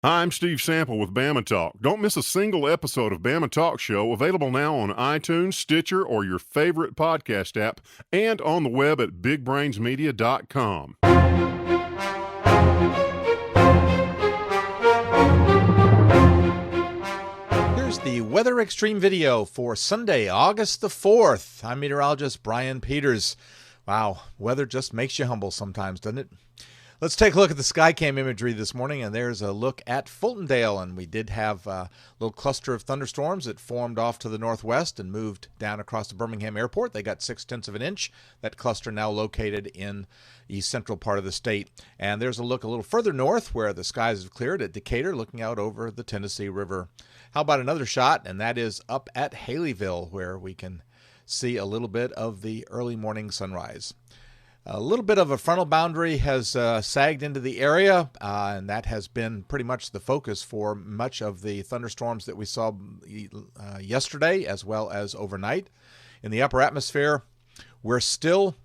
Hi, I'm Steve Sample with Bama Talk. Don't miss a single episode of Bama Talk Show, available now on iTunes, Stitcher, or your favorite podcast app, and on the web at bigbrainsmedia.com. Here's the Weather Extreme video for Sunday, August the 4th. I'm meteorologist Brian Peters. Wow, weather just makes you humble sometimes, doesn't it? Let's take a look at the Skycam imagery this morning, and there's a look at Fultondale, and we did have a little cluster of thunderstorms that formed off to the northwest and moved down across the Birmingham airport. They got 0.6 of an inch. That cluster now located in the central part of the state. And there's a look a little further north where the skies have cleared at Decatur, looking out over the Tennessee River. How about another shot? And that is up at Haleyville, where we can see a little bit of the early morning sunrise. A little bit of a frontal boundary has sagged into the area, and that has been pretty much the focus for much of the thunderstorms that we saw yesterday as well as overnight. In the upper atmosphere, we're still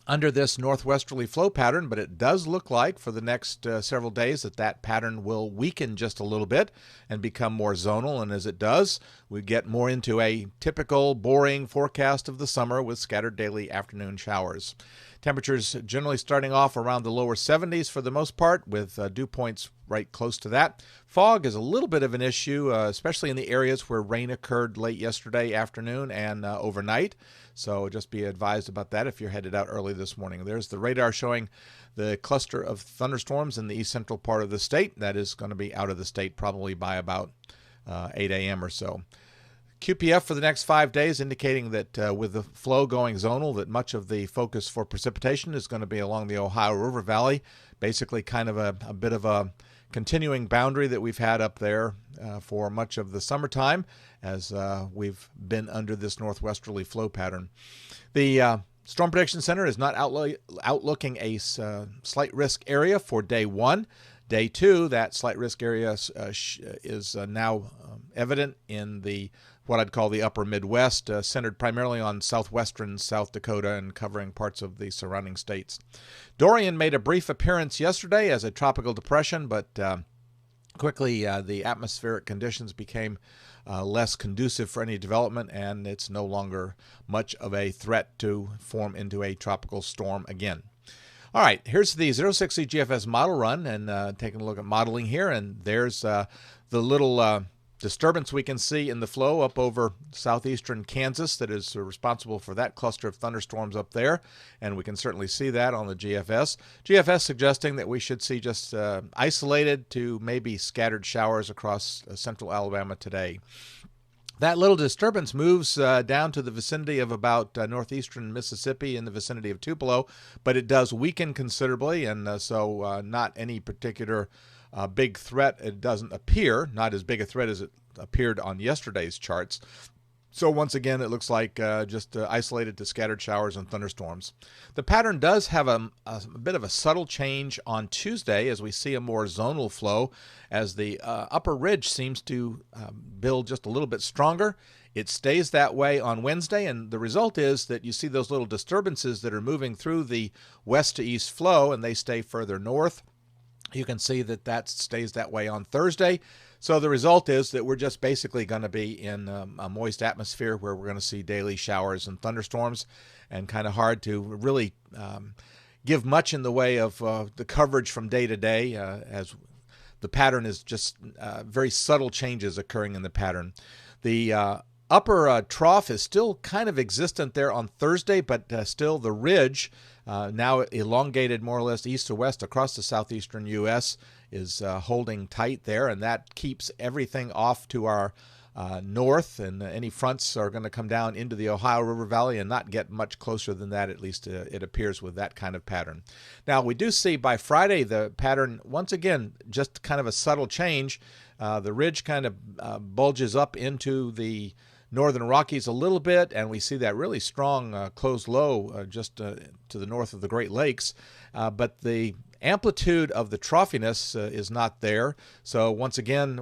under this northwesterly flow pattern, but it does look like for the next several days that pattern will weaken just a little bit and become more zonal. And as it does, we get more into a typical boring forecast of the summer with scattered daily afternoon showers. Temperatures generally starting off around the lower 70s for the most part, with dew points right close to that. Fog is a little bit of an issue, especially in the areas where rain occurred late yesterday afternoon and overnight. So just be advised about that if you're headed out early this morning. There's the radar showing the cluster of thunderstorms in the east central part of the state. That is going to be out of the state probably by about 8 a.m. or so. QPF for the next 5 days indicating that with the flow going zonal, that much of the focus for precipitation is going to be along the Ohio River Valley, basically kind of a bit of a continuing boundary that we've had up there for much of the summertime as we've been under this northwesterly flow pattern. The Storm Prediction Center is not outlooking a slight risk area for day one. Day two, that slight risk area is now evident in what I'd call the upper Midwest, centered primarily on southwestern South Dakota and covering parts of the surrounding states. Dorian made a brief appearance yesterday as a tropical depression, but quickly the atmospheric conditions became less conducive for any development, and it's no longer much of a threat to form into a tropical storm again. All right, here's the 060 GFS model run, and taking a look at modeling here, and there's the little disturbance we can see in the flow up over southeastern Kansas that is responsible for that cluster of thunderstorms up there, and we can certainly see that on the GFS. GFS suggesting that we should see just isolated to maybe scattered showers across central Alabama today. That little disturbance moves down to the vicinity of about northeastern Mississippi in the vicinity of Tupelo, but it does weaken considerably, and so not any particular big threat. It doesn't appear, not as big a threat as it appeared on yesterday's charts. So once again, it looks like just isolated to scattered showers and thunderstorms. The pattern does have a bit of a subtle change on Tuesday as we see a more zonal flow as the upper ridge seems to build just a little bit stronger. It stays that way on Wednesday, and the result is that you see those little disturbances that are moving through the west to east flow, and they stay further north. You can see that stays that way on Thursday. So the result is that we're just basically going to be in a moist atmosphere where we're going to see daily showers and thunderstorms, and kind of hard to really give much in the way of the coverage from day to day as the pattern is just very subtle changes occurring in the pattern. The upper trough is still kind of existent there on Thursday, but still the ridge, now elongated more or less east to west across the southeastern U.S., is holding tight there, and that keeps everything off to our north, and any fronts are going to come down into the Ohio River Valley and not get much closer than that, at least it appears with that kind of pattern. Now, we do see by Friday the pattern, once again, just kind of a subtle change. The ridge kind of bulges up into the northern Rockies a little bit, and we see that really strong closed low just to the north of the Great Lakes, but the amplitude of the troughiness is not there. So once again,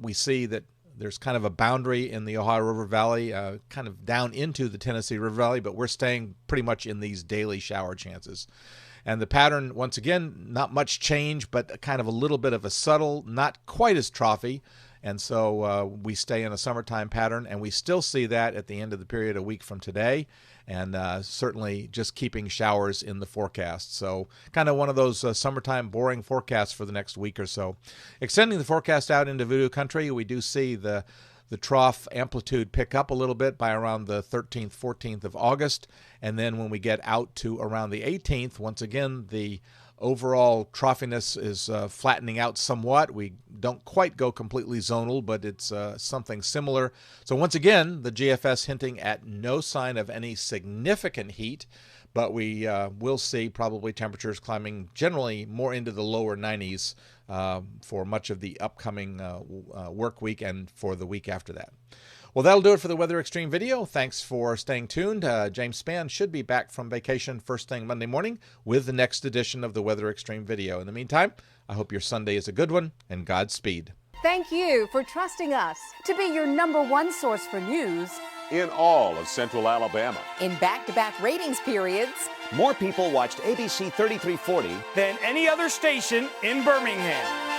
we see that there's kind of a boundary in the Ohio River Valley, kind of down into the Tennessee River Valley, but we're staying pretty much in these daily shower chances. And the pattern, once again, not much change, but kind of a little bit of a subtle, not quite as troughy. And so we stay in a summertime pattern, and we still see that at the end of the period a week from today, and certainly just keeping showers in the forecast. So kind of one of those summertime boring forecasts for the next week or so. Extending the forecast out into Voodoo Country, we do see the trough amplitude pick up a little bit by around the 13th, 14th of August. And then when we get out to around the 18th, once again, the overall troughiness is flattening out somewhat. We don't quite go completely zonal, but it's something similar. So once again, the GFS hinting at no sign of any significant heat, but we will see probably temperatures climbing generally more into the lower 90s for much of the upcoming work week and for the week after that. Well, that'll do it for the Weather Xtreme video. Thanks for staying tuned. James Spann should be back from vacation first thing Monday morning with the next edition of the Weather Xtreme video. In the meantime, I hope your Sunday is a good one, and Godspeed. Thank you for trusting us to be your #1 source for news in all of Central Alabama. in back-to-back ratings periods. More people watched ABC 3340 than any other station in Birmingham.